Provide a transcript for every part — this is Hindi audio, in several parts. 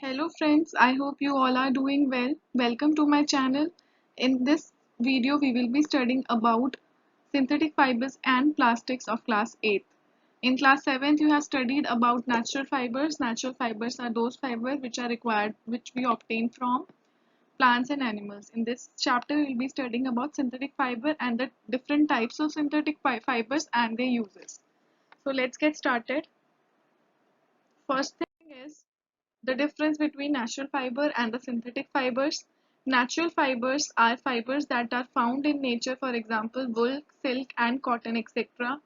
Hello friends, I hope you all are doing well. Welcome to my channel. In this video we will be studying about synthetic fibers and plastics of class 8th. In class 7th you have studied about natural fibers. Natural fibers are those fibers which are required which we obtain from plants and animals. In this chapter we will be studying about synthetic fiber and the different types of synthetic fibers and their uses. So let's get started. First thing is the difference between natural fiber and the synthetic fibers. Natural fibers are fibers that are found in nature, for example, wool, silk, and cotton, etc.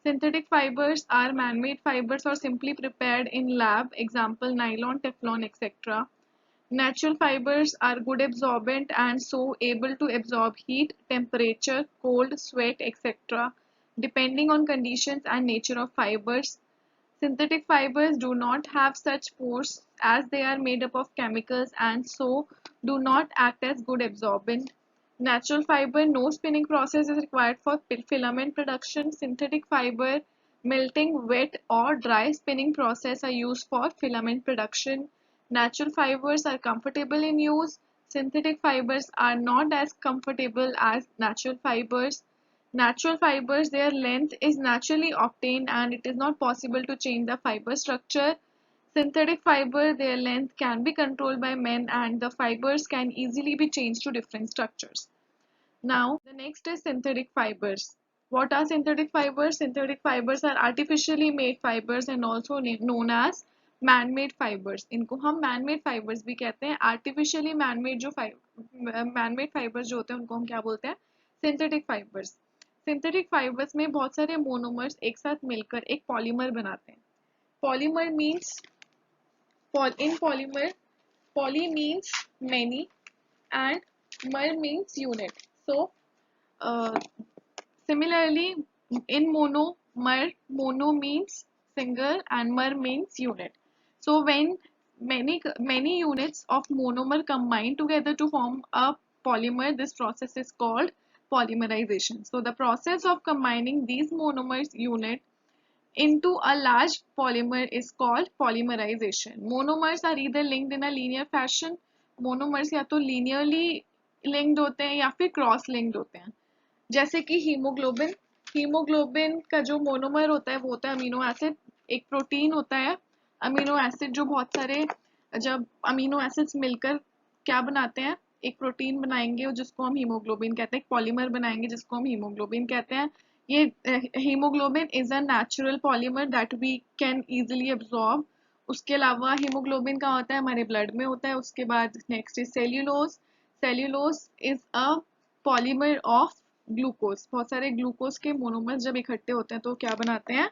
Synthetic fibers are man-made fibers or simply prepared in lab, example, nylon, Teflon, etc. Natural fibers are good absorbent and so able to absorb heat, temperature, cold, sweat, etc. Depending on conditions and nature of fibers. Synthetic fibers do not have such pores as they are made up of chemicals and so do not act as good absorbent. Natural fiber, no spinning process is required for filament production. Synthetic fiber, melting, wet or dry spinning process are used for filament production. Natural fibers are comfortable in use. Synthetic fibers are not as comfortable as natural fibers. Natural fibers, their length is naturally obtained and it is not possible to change the fiber structure. Synthetic fiber, their length can be controlled by men and the fibers can easily be changed to different structures. Now, the next is synthetic fibers. What are synthetic fibers? Synthetic fibers are artificially made fibers and also known as man-made fibers. इनको हम man-made fibers भी कहते हैं. Artificially man-made जो man-made fibers जो होते हैं उनको हम क्या बोलते हैं? Synthetic fibers. Synthetic fibers में बहुत सारे monomers एक साथ मिलकर एक polymer बनाते हैं. Polymer means in polymer, poly means many and mer means unit. So uh, similarly, in mono means single and mer means unit. So when many units of monomer combine together to form a polymer, this process is called polymerization. So the process of combining these monomers unit into a large polymer is called polymerization. Monomers are either linked in a linear fashion. Monomers या तो linearly linked होते हैं या फिर cross linked होते हैं. जैसे कि हीमोग्लोबिन का जो मोनोमर होता है वो होता है अमीनो एसिड. एक प्रोटीन होता है अमीनो एसिड जो बहुत सारे जब अमीनो एसिड्स मिलकर क्या बनाते हैं एक प्रोटीन बनाएंगे जिसको हम हीमोग्लोबिन कहते हैं. एक पॉलीमर बनाएंगे जिसको हम हीमोग्लोबिन कहते हैं. ये haemoglobin is a natural polymer that we can easily absorb. उसके अलावा हीमोग्लोबिन का होता है हमारे ब्लड में होता है. उसके बाद next is cellulose. Cellulose is a polymer of glucose. बहुत सारे ग्लूकोज के मोनोमर्स जब इकट्ठे होते हैं तो क्या बनाते हैं?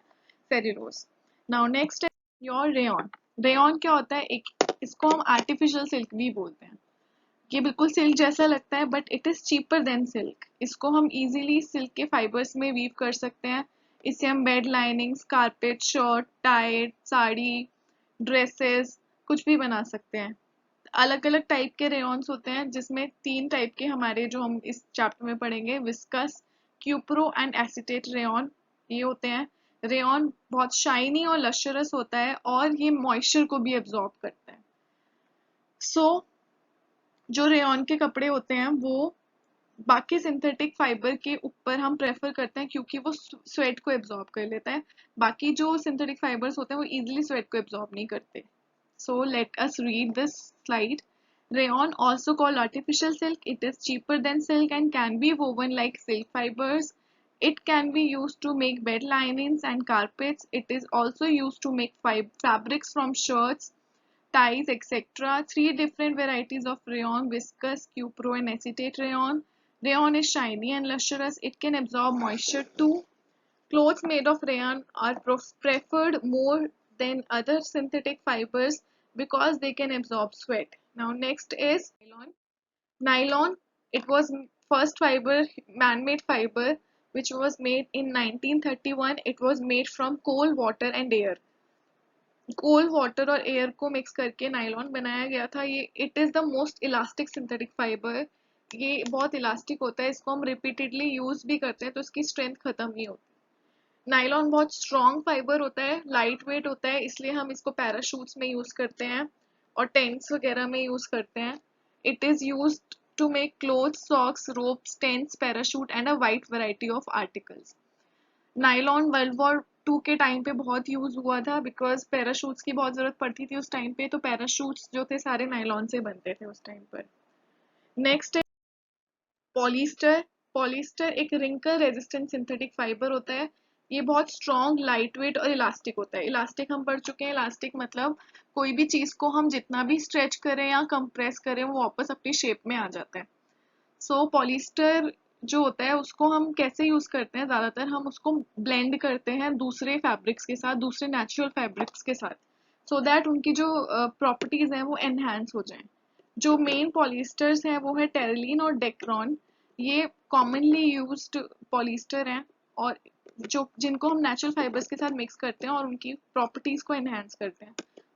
सेल्यूलोज. नाउ नेक्स्ट है योर रेयन. रेयन क्या होता है? एक इसको हम आर्टिफिशियल सिल्क भी बोलते हैं. ये बिल्कुल सिल्क जैसा लगता है but it is cheaper than silk. इसको हम इजीली सिल्क के फाइबर्स में वीव कर सकते हैं. इससे हम bed linings, carpet, shirt, tie, sari, dresses कुछ भी बना सकते हैं. अलग अलग टाइप के रेयॉन्स होते हैं जिसमें 3 टाइप के हमारे जो हम इस चैप्टर में पढ़ेंगे विस्कस, क्यूप्रो एंड एसीटेट रेयॉन ये होते हैं. रेयॉन बहुत शाइनी और लश्चरस होता है और ये मॉइस्चर को भी एब्जॉर्ब करता है. सो जो रेयॉन के कपड़े होते हैं वो बाकी सिंथेटिक फाइबर के ऊपर हम प्रेफर करते हैं क्योंकि वो स्वेट को एब्जॉर्ब कर लेता है. बाकी जो सिंथेटिक फाइबर्स होते हैं वो इजीली स्वेट को एब्जॉर्ब नहीं करते. So let us read this slide. Rayon, also called artificial silk, it is cheaper than silk and can be woven like silk fibers. It can be used to make bed linings and carpets. It is also used to make fabrics from shirts, ties, etc. 3 different varieties of rayon: viscous, cupro, and acetate rayon. Rayon is shiny and lustrous. It can absorb moisture too. Clothes made of rayon are preferred more than other synthetic fibers because they can absorb sweat. Now next is nylon. Nylon, it was first fiber, man-made fiber which was made in 1931. It was made from coal, water and air. Coal water और एयर को मिक्स करके नायलॉन बनाया गया था. ये it is the most elastic synthetic fibre. ये बहुत इलास्टिक होता है. इसको हम रिपीटेडली यूज भी करते हैं तो इसकी स्ट्रेंथ खत्म नहीं होती. नायलॉन बहुत स्ट्रॉन्ग फाइबर होता है, लाइट वेट होता है, इसलिए हम इसको पैराशूट्स में यूज करते हैं. और टेंट्स वगैरह में यूज करते हैं. It is use to make clothes, socks, ropes, tents, parachute and a wide variety of articles. Nylon world war 2 के टाइम पे बहुत यूज हुआ था बिकॉज पैराशूट्स की बहुत जरूरत पड़ती थी उस टाइम पे, तो पैराशूट्स जो थे सारे नायलॉन से बनते थे उस टाइम पर. नेक्स्ट है पॉलिस्टर. पॉलिस्टर एक रिंकल रेजिस्टेंट सिंथेटिक फाइबर होता है. ये बहुत स्ट्रॉन्ग, लाइट वेट और इलास्टिक होता है. इलास्टिक हम पढ़ चुके हैं. इलास्टिक मतलब कोई भी चीज को हम जितना भी स्ट्रेच करें या कंप्रेस करें वो वापस अपनी शेप में आ जाता है. सो पॉलिस्टर जो होता है उसको हम कैसे यूज करते हैं, ज्यादातर हम उसको ब्लेंड करते हैं दूसरे फैब्रिक्स के साथ, दूसरे नेचुरल फैब्रिक्स के साथ, सो दैट उनकी जो प्रॉपर्टीज हैं वो एनहांस हो जाएं. जो मेन पॉलिस्टर्स हैं वो है टेरिलीन और डेक्रॉन. ये कॉमनली यूज्ड पॉलिस्टर हैं और जो जिनको हम नेचुरल फाइबर्स के साथ मिक्स करते हैं और उनकी प्रॉपर्टीज को एनहांस करते हैं.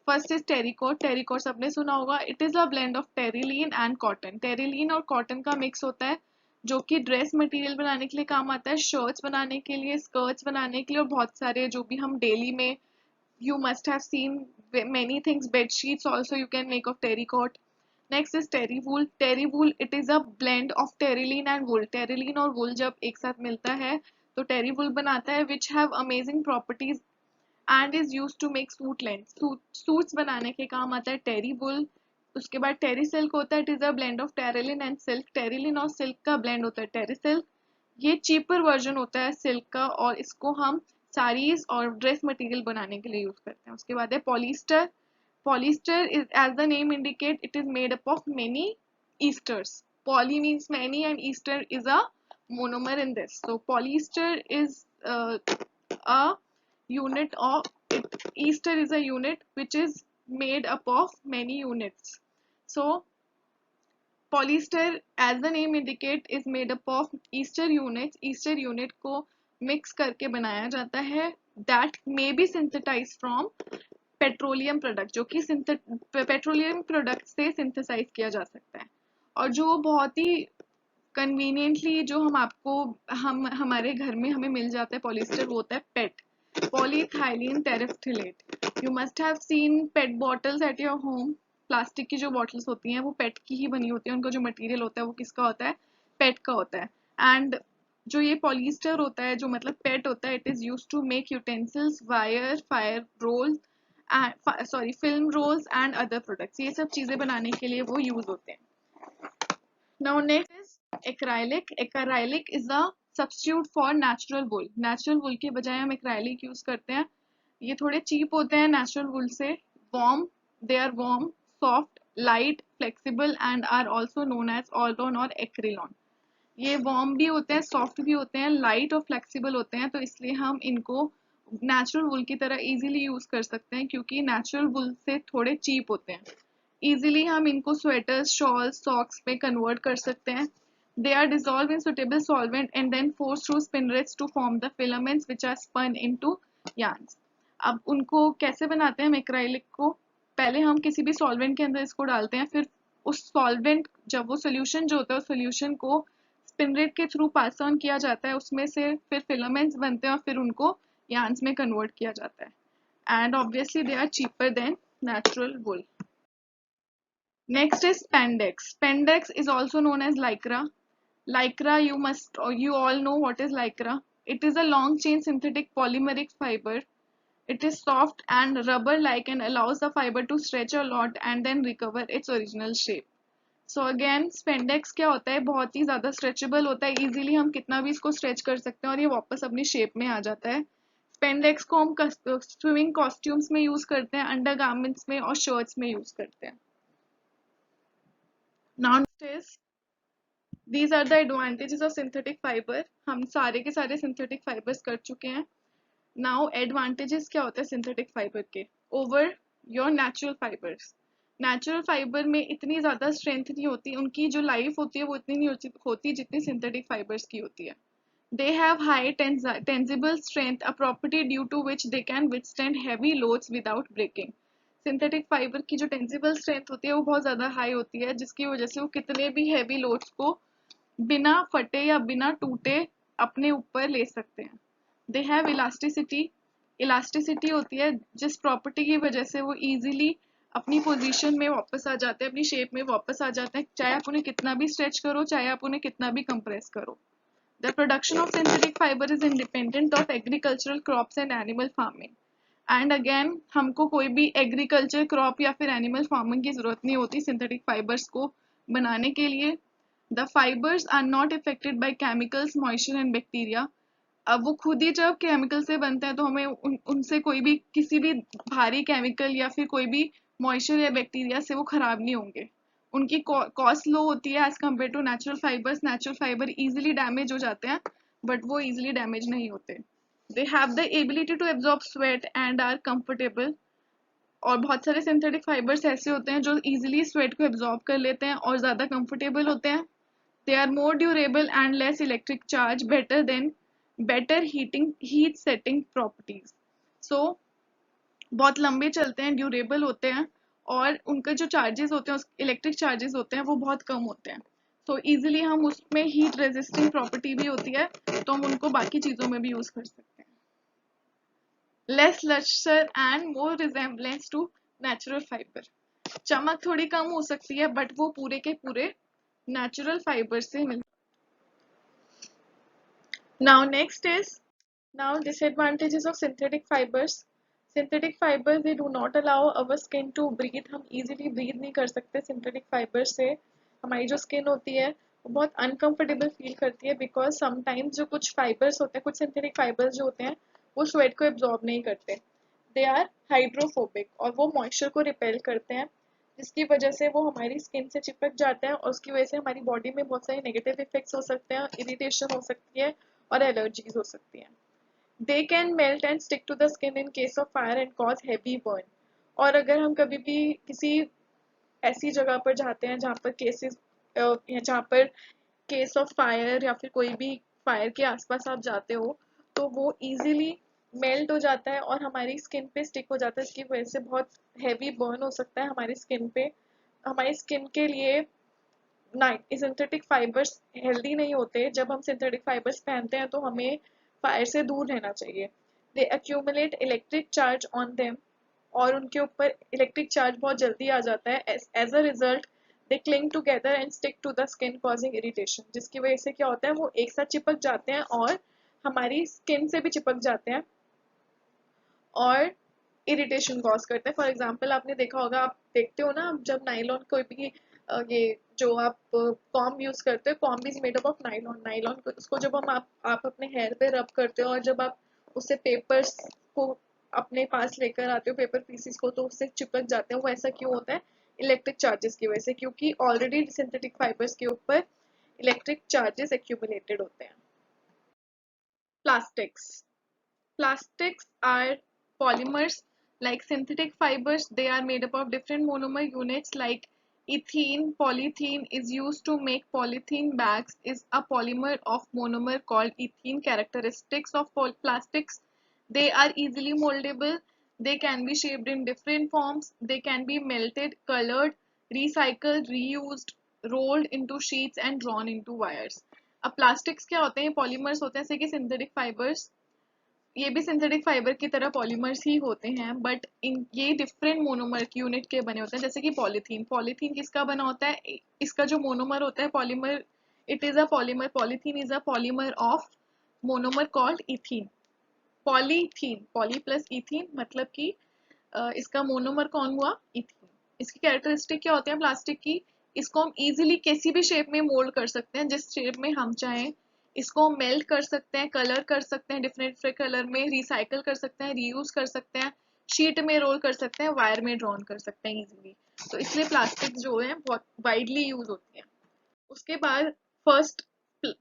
First is terrycot. टेरिकोट सबने सुना होगा. It is a blend of terylene and cotton. Terylene और कॉटन का मिक्स होता है जो कि ड्रेस मटेरियल बनाने के लिए काम आता है, शर्ट्स बनाने के लिए, स्कर्ट्स बनाने के लिए और बहुत सारे जो भी हम डेली में you must have seen many things. Bed sheets also you can make of terracotta. Next is terry wool. Terry wool, it is a blend of terylene and wool. Terylene और wool जब एक साथ मिलता है तो terry wool बनाता है, which have amazing properties and is used to make suit length. Suits बनाने के काम आता है टेरी वुल. उसके बाद टेरी सिल्क होता है. It is a blend of Terylene and silk. Terylene और सिल्क का ब्लेंड होता है टेरी सिल्क. ये चीपर वर्जन होता है सिल्क का और इसको हम साड़ीज और ड्रेस मटेरियल बनाने के लिए यूज करते हैं. उसके बाद है polyester. Polyester is as the name indicate it is made up of many esters. Poly means many and ester is a monomer in this. So polyester is a unit of ester is a unit which is made up of many units. So polyester as the name indicate is made up of ester units. Ester unit को mix करके बनाया जाता है. That may be synthesized from petroleum product, जो कि पेट्रोलियम प्रोडक्ट से सिंथेसाइज किया जा सकता है. और जो बहुत ही कन्वीनियंटली जो हम आपको हम हमारे घर में हमें मिल जाता है पॉलिस्टर, वो होता है PET. Polyethylene terephthalate. You must have seen PET bottles at your home. Plastic की जो बॉटल्स होती हैं वो पेट की ही बनी होती है. उनका जो मटेरियल होता है वो किसका होता है, पेट का होता है. एंड जो ये पॉलिस्टर होता है जो मतलब पेट होता है, it is use to make utensils, wire, fire roll, film rolls and other products. ये सब चीजें बनाने के लिए वो यूज होते हैं. Now next is acrylic. Acrylic is a substitute for natural wool. Natural wool के बजाय हम acrylic यूज करते हैं. ये थोड़े cheap होते हैं natural wool से. Warm, they are warm, soft, light, flexible and are also known as orlon or acrylon. ये warm भी होते हैं, soft भी होते हैं, light और flexible होते हैं, तो इसलिए हम इनको natural wool की तरह easily यूज कर सकते हैं क्योंकि natural wool से थोड़े cheap होते हैं. इजीली हम इनको स्वेटर्स, शॉल्स, सॉक्स में कन्वर्ट कर सकते हैं. They are dissolve in suitable solvent and then force through spinnerets to form the filaments which are spun into yarns. अब उनको कैसे बनाते हैं हम एक्राइलिक को, पहले हम किसी भी सॉल्वेंट के अंदर इसको डालते हैं, फिर उस सॉल्वेंट जब वो सोल्यूशन जो होता है उस सोल्यूशन को स्पिनरेट के थ्रू पास ऑन किया जाता है, उसमें से फिर फिलामेंट्स बनते हैं और फिर उनको yarns में कन्वर्ट किया जाता है. And obviously they are cheaper than natural wool. Next is spandex. Spandex is also known as lycra. Lycra, you all know what is lycra. It is a long chain synthetic polymeric fiber. It is soft and rubber like and allows the fiber to stretch a lot and then recover its original shape. So again spandex क्या होता है, बहुत ही ज़्यादा stretchable होता है. Easily हम कितना भी इसको stretch कर सकते हैं और ये वापस अपनी shape में आ जाता है. Spandex को हम swimming costumes में use करते हैं, undergarments में और shirts में use करते हैं. Now is these are the advantages of synthetic fiber. हम सारे के सारे synthetic fibers कर चुके हैं. Now advantages क्या होते हैं synthetic fiber के over your natural fibers. Natural fiber में इतनी ज़्यादा strength नहीं होती, उनकी जो life होती है वो इतनी नहीं होती जितनी synthetic fibers की होती है. They have high tensible strength, a property due to which they can withstand heavy loads without breaking. Synthetic fibre की जो टेंसिबल स्ट्रेंथ होती है वो बहुत ज़्यादा हाई होती है, जिसकी वजह से वो कितने भी हैवी लोड्स को बिना फटे या बिना टूटे अपने ऊपर ले सकते हैं. They have elasticity. इलास्टिसिटी होती है जिस प्रॉपर्टी की वजह से वो इजीली अपनी पोजीशन में वापस आ जाते हैं, अपनी शेप में वापस आ जाते हैं, चाहे आप उन्हें कितना भी स्ट्रेच करो, चाहे आप उन्हें कितना भी कंप्रेस करो। The production of synthetic fibre is independent of agricultural crops and animal farming. And again हमको कोई भी एग्रीकल्चर क्रॉप या फिर एनिमल फार्मिंग की जरूरत नहीं होती सिंथेटिक फाइबर्स को बनाने के लिए। The fibres are not affected by chemicals, moisture and bacteria. अब वो खुद ही जब केमिकल से बनते हैं तो हमें उनसे कोई भी किसी भी भारी केमिकल या फिर कोई भी मॉइस्चर या बैक्टीरिया से वो खराब नहीं होंगे। उनकी कॉस्ट लो होती है as compare to natural fibres. Natural fibre easily damage हो जाते हैं बट वो इजीली डैमेज नहीं होते। They have the ability to absorb sweat and are comfortable. और बहुत सारे सिंथेटिक फाइबर्स ऐसे होते हैं जो इजीली स्वेट को एब्जॉर्ब कर लेते हैं और ज़्यादा कंफर्टेबल होते हैं। They are more durable and less electric charge, better heat setting properties. So बहुत लंबे चलते हैं, ड्यूरेबल होते हैं और उनके जो चार्जेस होते हैं, इलेक्ट्रिक चार्जेस होते हैं वो बहुत कम होते हैं। तो इजीली हम उसमें हीट रेजिस्टिंग प्रॉपर्टी भी होती है तो हम उनको बाकी चीज़ों में भी यूज़ कर सकते हैं। Less lustre and more resemblance to natural fibre. चमक थोड़ी कम हो सकती है बट वो पूरे के पूरे नेचुरल फाइबर से मिलते हैं। Now next is now disadvantages of synthetic fibers. Synthetic fibers they do not allow our skin to breathe. हम easily breathe नहीं कर सकते synthetic fibers से। हमारी जो skin होती है वो बहुत uncomfortable feel करती है because sometimes जो कुछ fibers होते हैं, कुछ synthetic fibers जो होते हैं वो sweat को absorb नहीं करते। They are hydrophobic और वो moisture को repel करते हैं जिसकी वजह से वो हमारी स्किन से चिपक जाते हैं और उसकी वजह से हमारी बॉडी में बहुत सारे नेगेटिव इफेक्ट्स हो सकते हैं, इरिटेशन हो सकती है और एलर्जीज हो सकती हैं। They can melt and stick to the skin in case of fire and cause heavy burn. और अगर हम कभी भी किसी ऐसी जगह पर जाते हैं जहाँ पर जहाँ पर केस ऑफ फायर या फिर कोई भी फायर के आसपास आप जाते हो तो वो इजीली मेल्ट हो जाता है और हमारी स्किन पे स्टिक हो जाता है। इसकी वजह से बहुत हैवी बर्न हो सकता है हमारी स्किन पे। हमारी स्किन के लिए सिंथेटिक फाइबर्स हेल्दी नहीं होते। जब हम सिंथेटिक फाइबर्स पहनते हैं तो हमें फायर से दूर रहना चाहिए। They accumulate electric charge on them और उनके ऊपर इलेक्ट्रिक चार्ज बहुत जल्दी आ जाता है। As a result they cling together and stick to the skin causing irritation. जिसकी वजह से क्या होता है वो एक साथ चिपक जाते हैं और हमारी स्किन से भी चिपक जाते हैं और इरिटेशन कॉज करते हैं। फॉर एग्जाम्पल आपने देखा होगा, आप देखते हो ना जब नाइलॉन कोई भी ये जो आप कॉम्ब यूज करते हो, comb is made up of nylon. Nylon को उसको जब आप अपने हेयर पे रब करते हो और जब आप उससे पेपर्स को अपने पास लेकर आते हो, पेपर पीसेस को, तो उससे चिपक जाते हैं। वो ऐसा क्यों होता है? इलेक्ट्रिक चार्जेस की वजह से, क्योंकि ऑलरेडी सिंथेटिक फाइबर्स के ऊपर इलेक्ट्रिक चार्जेस एक्यूमुलेटेड होते हैं। Plastics. Plastics are polymers like synthetic fibers. They are made up of different monomer units like ethene. Polyethylene is used to make polythene bags is a polymer of monomer called ethene. Characteristics of plastics. They are easily moldable. They can be shaped in different forms. They can be melted, colored, recycled, reused, rolled into sheets and drawn into wires. अब प्लास्टिक्स क्या होते हैं? पॉलीमर्स होते हैं जैसे कि सिंथेटिक फाइबर्स। ये भी सिंथेटिक फाइबर की तरह पॉलीमर्स ही होते हैं बट इन ये डिफरेंट मोनोमर यूनिट के बने होते हैं। जैसे कि पॉलीथीन, पॉलीथीन किसका बना होता है? इसका जो मोनोमर होता है polymer, it is a polymer. Polythene is a polymer of monomer called ethene. Polythene, poly plus ethene मतलब कि इसका मोनोमर कौन हुआ? इथीन। इसकी कैरेक्टरिस्टिक क्या होते हैं प्लास्टिक की? इसको हम इजीली किसी भी शेप में मोल्ड कर सकते हैं जिस शेप में हम चाहें। इसको हम मेल्ट कर सकते हैं, कलर कर सकते हैं डिफरेंट डिफरेंट कलर में, रिसाइकल कर सकते हैं, रीयूज कर सकते हैं, शीट में रोल कर सकते हैं, वायर में ड्रॉन कर सकते हैं इजीली। तो इसलिए प्लास्टिक जो है बहुत वाइडली यूज होती है। उसके बाद फर्स्ट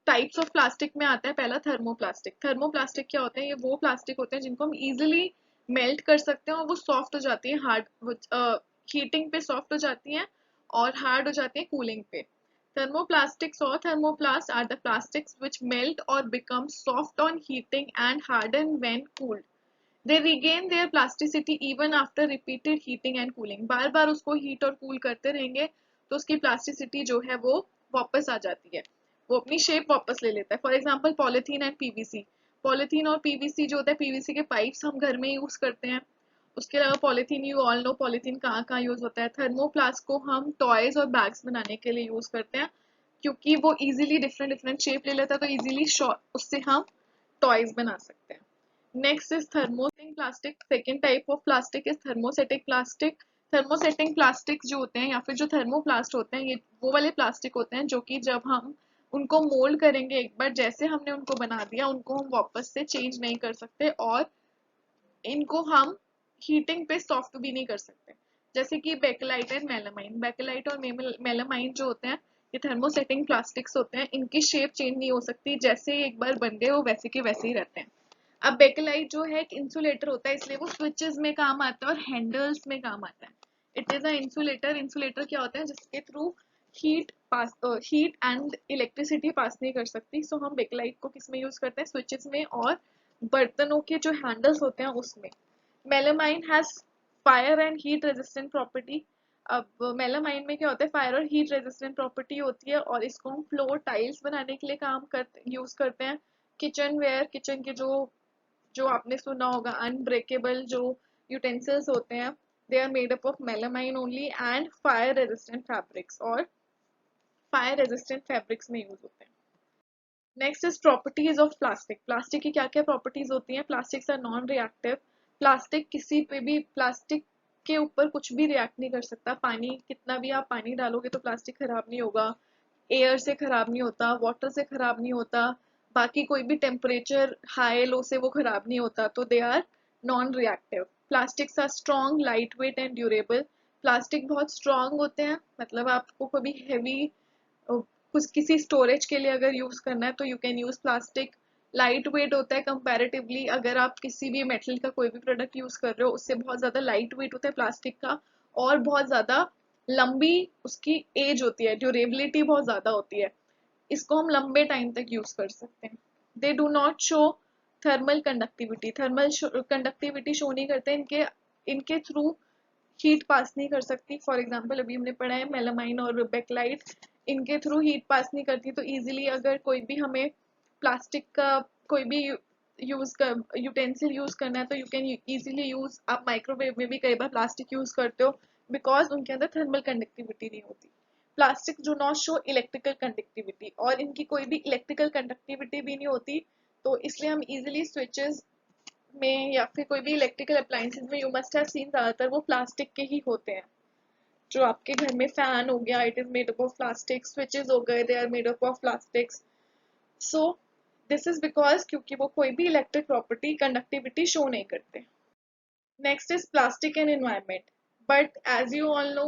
टाइप्स ऑफ प्लास्टिक में आता है पहला थर्मोप्लास्टिक। थर्मोप्लास्टिक क्या होते हैं? ये वो प्लास्टिक होते हैं जिनको हम इजीली मेल्ट कर सकते हैं और वो सॉफ्ट हो जाती है हार्ड हीटिंग पे सॉफ्ट हो जाती हैं और हार्ड हो जाती है कूलिंग पे। Thermoplastics or thermoplasts are the plastics which melt or become soft on heating and harden when cooled. They regain their plasticity even after repeated heating and cooling. बार बार उसको हीट और कूल करते रहेंगे तो उसकी प्लास्टिसिटी जो है वो वापस आ जाती है, वो अपनी शेप वापस ले लेता है। For example polythene and PVC. Polythene और पीवीसी जो होता है, पीवीसी के पाइप्स हम घर में यूज करते हैं उसके अलावा polythene, you all no polythene कहाँ कहाँ यूज होता है। थर्मोप्लास्ट को हम टॉयज और बैग्स बनाने के लिए यूज करते हैं, क्योंकि वो इजीली डिफरेंट डिफरेंट शेप ले लेता है, तो इजीली उससे हम टॉयज बना सकते हैं। Next is thermosetting plastic. Second type of plastic is thermosetting plastic. Thermosetting plastic जो होते हैं या फिर जो थर्मोप्लास्ट होते हैं, ये वो वाले प्लास्टिक होते हैं जो कि जब हम उनको मोल्ड करेंगे, एक बार जैसे हमने उनको बना दिया, उनको हम वापस से चेंज नहीं कर सकते, और इनको हम हीटिंग पे सॉफ्ट भी नहीं कर सकते। जैसे कि बेकेलाइट एंड मेलामाइन। बेकेलाइट और मेलामाइन जो होते हैं, ये थर्मोसेटिंग प्लास्टिक्स होते हैं। इनकी शेप चेंज नहीं हो सकती, जैसे एक बार बन गए वो वैसे के वैसे ही रहते हैं। अब बेकेलाइट जो है एक इंसुलेटर होता है, इसलिए वो स्विचेस में काम आता है और हैंडल्स में काम आता है। It is a insulator. Insulator क्या होता है, जिसके through heat and electricity pass नहीं कर सकती। सो हम बेकेलाइट को किस में यूज करते हैं, स्विचेस में और बर्तनों के जो हैंडल्स होते हैं उसमें। Melamine has fire and heat resistant property. अब मेलामाइन में क्या होता है, फायर और हीट रेजिस्टेंट प्रॉपर्टी होती है, और इसको हम फ्लोर टाइल्स बनाने के लिए यूज करते हैं। किचन वेयर, किचन के जो आपने सुना होगा अनब्रेकेबल जो यूटेंसिल्स होते हैं, they are made up of melamine only and fire resistant fabrics, और फायर रेजिस्टेंट फैब्रिक्स में यूज होते हैं। Next is properties of plastic. Plastic की क्या क्या प्रॉपर्टीज होती हैं। Plastics are non reactive. Plastic किसी पे भी, प्लास्टिक के ऊपर कुछ भी रिएक्ट नहीं कर सकता। पानी, कितना भी आप पानी डालोगे तो प्लास्टिक खराब नहीं होगा, एयर से खराब नहीं होता, वाटर से खराब नहीं होता, बाकी कोई भी टेम्परेचर हाई लो से वो खराब नहीं होता, तो they are non reactive. Plastics are strong, light weight and durable. Plastic बहुत स्ट्रॉन्ग होते हैं, मतलब आपको कभी हैवी कुछ किसी स्टोरेज के लिए अगर यूज करना है तो you can use plastic. Light weight होता है कंपैरेटिवली, अगर आप किसी भी मेटल का कोई भी प्रोडक्ट यूज कर रहे हो उससे बहुत ज्यादा लाइट वेट होता है प्लास्टिक का, और बहुत ज्यादा लंबी उसकी एज होती है, ड्यूरेबिलिटी बहुत ज्यादा होती है, इसको हम लंबे टाइम तक यूज कर सकते हैं। They do not show thermal conductivity. Thermal conductivity show नहीं करते, इनके इनके थ्रू हीट पास नहीं कर सकती। फॉर एग्जाम्पल अभी हमने पढ़ा है मेलामाइन और बेकलाइट, इनके थ्रू हीट पास नहीं करती, तो इजीली अगर कोई भी हमें प्लास्टिक का कोई भी यूज कर यूटेंसिल यूज करना है तो यू कैन इजीली यूज। आप माइक्रोवेव में भी कई बार प्लास्टिक यूज करते हो, बिकॉज उनके अंदर थर्मल कंडक्टिविटी नहीं होती। Plastic do not show electrical conductivity, और इनकी कोई भी इलेक्ट्रिकल कंडक्टिविटी भी नहीं होती, तो इसलिए हम इजीली स्विचेस में या फिर कोई भी इलेक्ट्रिकल अप्लायंसेस में, यू मस्ट हैव सीन, ज्यादातर वो प्लास्टिक के ही होते हैं। जो आपके घर में फैन हो गया, it is made up of plastic, switches हो गए, they are made up of plastics. So this is because क्योंकि वो कोई भी इलेक्ट्रिक प्रॉपर्टी कंडक्टिविटी शो नहीं करते। Next is plastic and environment. But as you all know,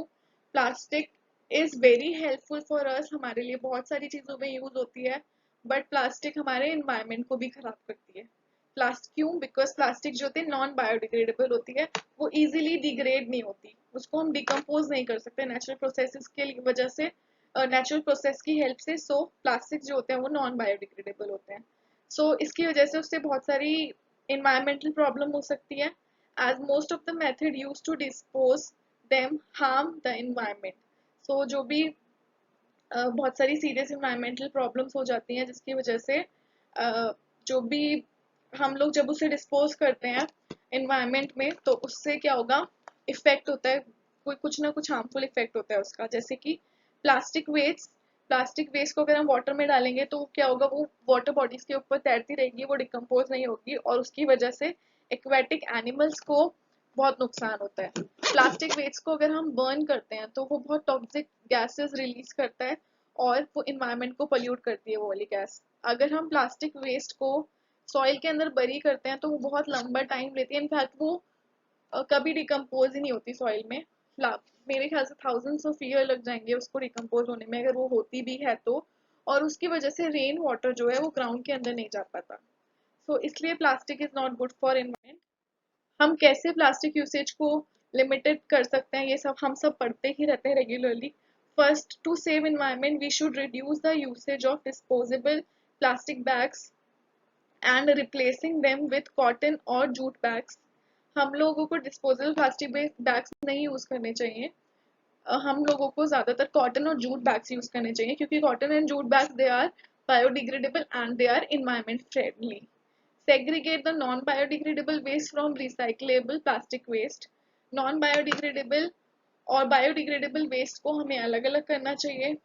plastic is very helpful for us, हमारे लिए बहुत सारी चीजों में यूज होती है, बट प्लास्टिक हमारे एनवायरमेंट को भी खराब करती है। प्लास्टिक क्यों, बिकॉज प्लास्टिक जो होती है नॉन बायोडिग्रेडेबल होती है, वो इजीली डिग्रेड नहीं होती, उसको हम डिकम्पोज नहीं कर सकते नेचुरल प्रोसेसेस के वजह से, नेचुरल प्रोसेस की हेल्प से। सो प्लास्टिक जो होते हैं वो नॉन बायोडिग्रेडेबल होते हैं, सो इसकी वजह से उससे बहुत सारी environmental प्रॉब्लम हो सकती है, as most of the method used to dispose them harm the environment। so जो भी बहुत सारी सीरियस environmental प्रॉब्लम्स हो जाती हैं, जिसकी वजह से जो भी हम लोग जब उसे डिस्पोज करते हैं environment में, तो उससे क्या होगा, इफेक्ट होता है, कोई कुछ ना कुछ हार्मफुल इफेक्ट होता है उसका। जैसे कि प्लास्टिक वेस्ट को अगर हम वाटर में डालेंगे तो क्या होगा, वो वाटर बॉडीज के ऊपर तैरती रहेगी, वो डिकम्पोज नहीं होगी, और उसकी वजह से एक्वेटिक एनिमल्स को बहुत नुकसान होता है। प्लास्टिक वेस्ट को अगर हम बर्न करते हैं तो वो बहुत टॉक्सिक गैसेस रिलीज करता है, और वो इन्वायरमेंट को पोल्यूट करती है वो वाली गैस। अगर हम प्लास्टिक वेस्ट को सॉइल के अंदर बरी करते हैं तो वो बहुत लंबा टाइम लेती है, इनफैक्ट वो कभी डिकम्पोज ही नहीं होती सॉइल में। मेरे ख्याल से थाउजेंड्स ऑफ ईयर लग जाएंगे उसको डिकम्पोज होने में, अगर वो होती भी है तो, और उसकी वजह से रेन वाटर जो है वो ग्राउंड के अंदर नहीं जा पाता। सो इसलिए plastic is not good for environment. हम कैसे प्लास्टिक यूसेज को लिमिटेड कर सकते हैं, ये सब हम सब पढ़ते ही रहते हैं regularly. First, to save environment we should reduce the usage of disposable plastic bags and replacing them with cotton और जूट बैग्स। हम लोगों को डिस्पोजेबल प्लास्टिक बैग्स नहीं यूज करने चाहिए, हम लोगों को ज्यादातर कॉटन और जूट बैग्स यूज करने चाहिए, क्योंकि cotton and jute bags they are biodegradable and they are environment friendly. Segregate the non-biodegradable waste from recyclable plastic waste. Non-biodegradable और biodegradable waste को हमें अलग अलग करना चाहिए.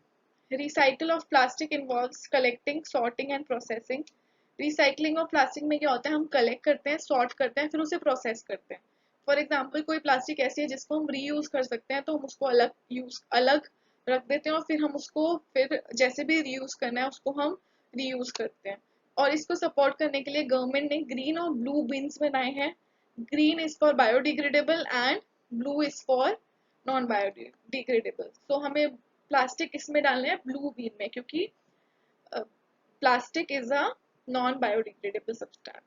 Recycle of plastic involves collecting, sorting and processing. Recycling of plastic में क्या होता है, हम collect करते हैं, sort करते हैं, फिर उसे process करते हैं. For example, कोई प्लास्टिक ऐसी है जिसको हम reuse कर सकते हैं, तो हम उसको अलग रख देते हैं और फिर हम उसको फिर जैसे भी reuse करना है उसको हम reuse करते हैं. और इसको सपोर्ट करने के लिए गवर्नमेंट ने ग्रीन और ब्लू बिन्स बनाए हैं. Green is for biodegradable and blue is for non biodegradable. So हमें प्लास्टिक इसमें डालना है ब्लू बिन में, क्योंकि plastic is a non biodegradable substance.